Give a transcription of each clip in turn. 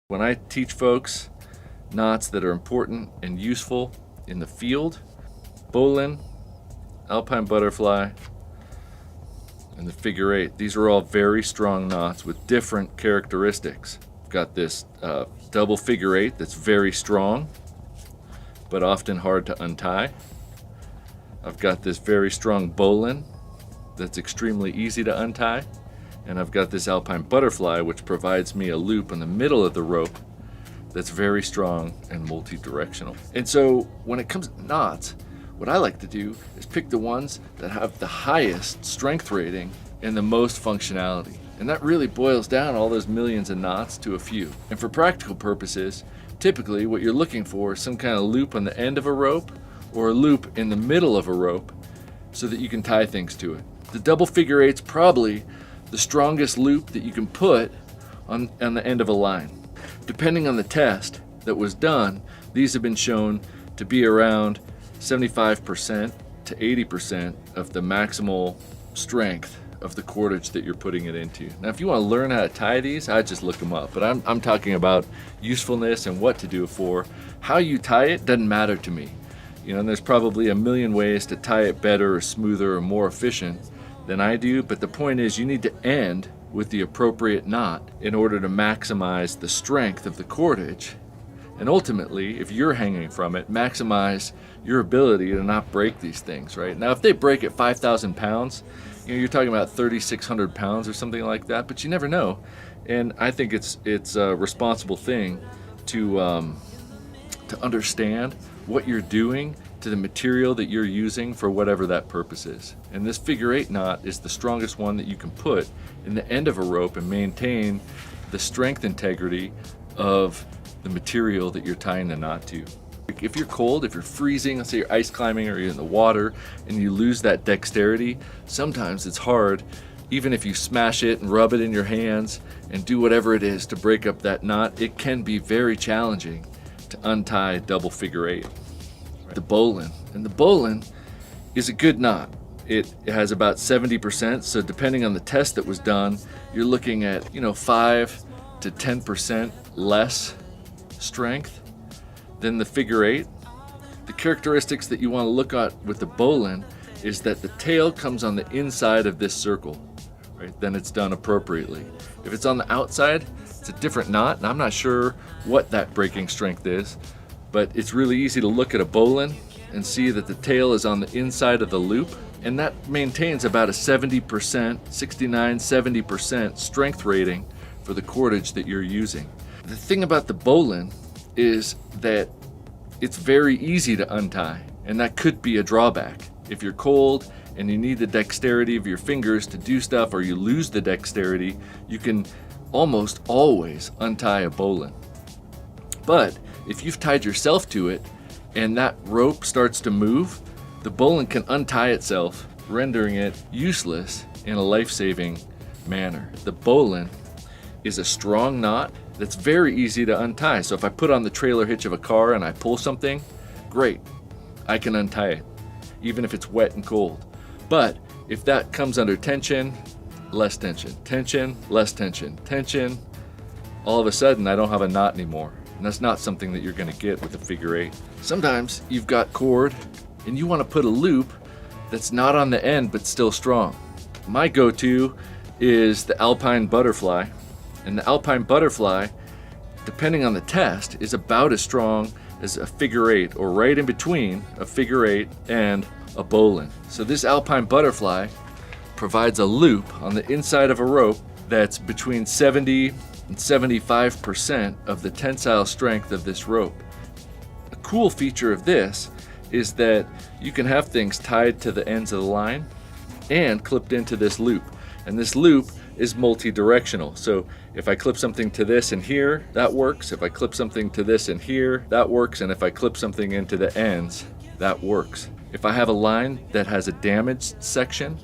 When I teach folks knots that are important and useful in the field, bowline, Alpine butterfly, and the figure eight, these are all very strong knots with different characteristics. I've got this double figure eight that's very strong, but often hard to untie. I've got this very strong bowline that's extremely easy to untie. And I've got this Alpine butterfly, which provides me a loop in the middle of the rope that's very strong and multi-directional. And so when it comes to knots, what I like to do is pick the ones that have the highest strength rating and the most functionality. And that really boils down all those millions of knots to a few. And for practical purposes, typically what you're looking for is some kind of loop on the end of a rope or a loop in the middle of a rope so that you can tie things to it. The double figure eight's probably the strongest loop that you can put on the end of a line. Depending on the test that was done, these have been shown to be around 75% to 80% of the maximal strength of the cordage that you're putting it into. Now, if you want to learn how to tie these, I just look them up. But I'm talking about usefulness and what to do it for. How you tie it doesn't matter to me. And there's probably a million ways to tie it better or smoother or more efficient than I do, but the point is you need to end with the appropriate knot in order to maximize the strength of the cordage, and ultimately, if you're hanging from it, maximize your ability to not break these things, right? Now, if they break at 5,000 pounds, you're talking about 3,600 pounds or something like that, but you never know. And I think it's a responsible thing to understand what you're doing to the material that you're using for whatever that purpose is. And this figure eight knot is the strongest one that you can put in the end of a rope and maintain the strength integrity of the material that you're tying the knot to. If you're cold, if you're freezing, let's say you're ice climbing or you're in the water and you lose that dexterity, sometimes it's hard, even if you smash it and rub it in your hands and do whatever it is to break up that knot, it can be very challenging to untie double figure eight. The bowline, and the bowline is a good knot. It has about 70%, so depending on the test that was done, you're looking at 5 to 10% less strength than the figure eight. The characteristics that you want to look at with the bowline is that the tail comes on the inside of this circle, right? Then it's done appropriately. If it's on the outside, it's a different knot, and I'm not sure what that breaking strength is, but it's really easy to look at a bowline and see that the tail is on the inside of the loop, and that maintains about a 70%, 69, 70% strength rating for the cordage that you're using. The thing about the bowline is that it's very easy to untie, and that could be a drawback. If you're cold and you need the dexterity of your fingers to do stuff, or you lose the dexterity, you can almost always untie a bowline. But if you've tied yourself to it and that rope starts to move, the bowline can untie itself, rendering it useless in a life-saving manner. The bowline is a strong knot that's very easy to untie. So if I put on the trailer hitch of a car and I pull something, great, I can untie it, even if it's wet and cold. But if that comes under tension, less tension, tension, less tension, tension, all of a sudden I don't have a knot anymore. And that's not something that you're going to get with a figure eight. Sometimes you've got cord and you want to put a loop that's not on the end but still strong. My go-to is the Alpine butterfly. And the Alpine butterfly, depending on the test, is about as strong as a figure eight, or right in between a figure eight and a bowline. So this Alpine butterfly provides a loop on the inside of a rope that's between 70 and 75% of the tensile strength of this rope. A cool feature of this is that you can have things tied to the ends of the line and clipped into this loop. And this loop is multi-directional. So if I clip something to this and here, that works. If I clip something to this and here, that works. And if I clip something into the ends, that works. If I have a line that has a damaged section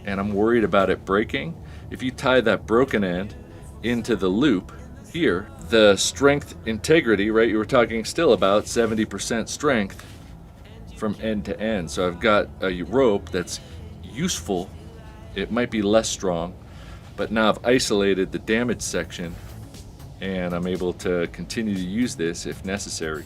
and I'm worried about it breaking, if you tie that broken end into the loop here, the strength integrity, right, you were talking still about 70% strength from end to end. So I've got a rope that's useful. It might be less strong, but now I've isolated the damaged section and I'm able to continue to use this if necessary.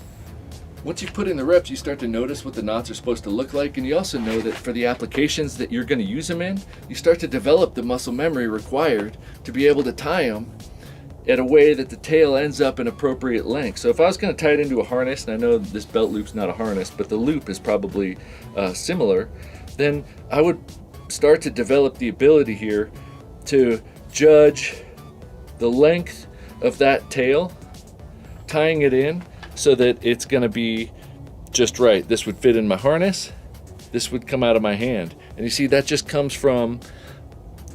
Once you put in the reps, you start to notice what the knots are supposed to look like, and you also know that for the applications that you're going to use them in, you start to develop the muscle memory required to be able to tie them at a way that the tail ends up in appropriate length. So if I was going to tie it into a harness, and I know this belt loop's not a harness, but the loop is probably similar, then I would start to develop the ability here to judge the length of that tail, tying it in so that it's going to be just right. This would fit in my harness, this would come out of my hand. And you see, that just comes from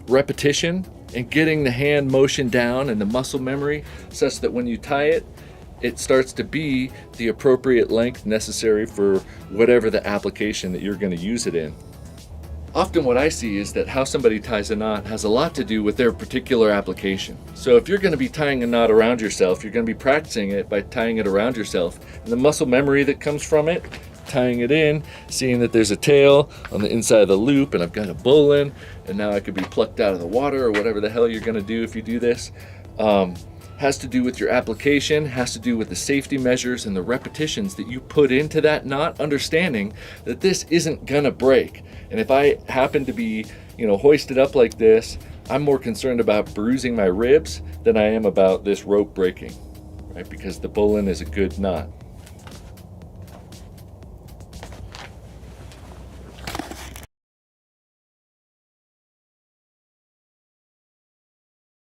repetition and getting the hand motion down and the muscle memory such that when you tie it, it starts to be the appropriate length necessary for whatever the application that you're going to use it in. Often what I see is that how somebody ties a knot has a lot to do with their particular application. So if you're going to be tying a knot around yourself, you're going to be practicing it by tying it around yourself. And the muscle memory that comes from it, tying it in, seeing that there's a tail on the inside of the loop and I've got a bowline and now I could be plucked out of the water or whatever the hell you're going to do if you do this, has to do with your application, has to do with the safety measures and the repetitions that you put into that knot, understanding that this isn't gonna break. And if I happen to be, hoisted up like this, I'm more concerned about bruising my ribs than I am about this rope breaking, right? Because the bowline is a good knot.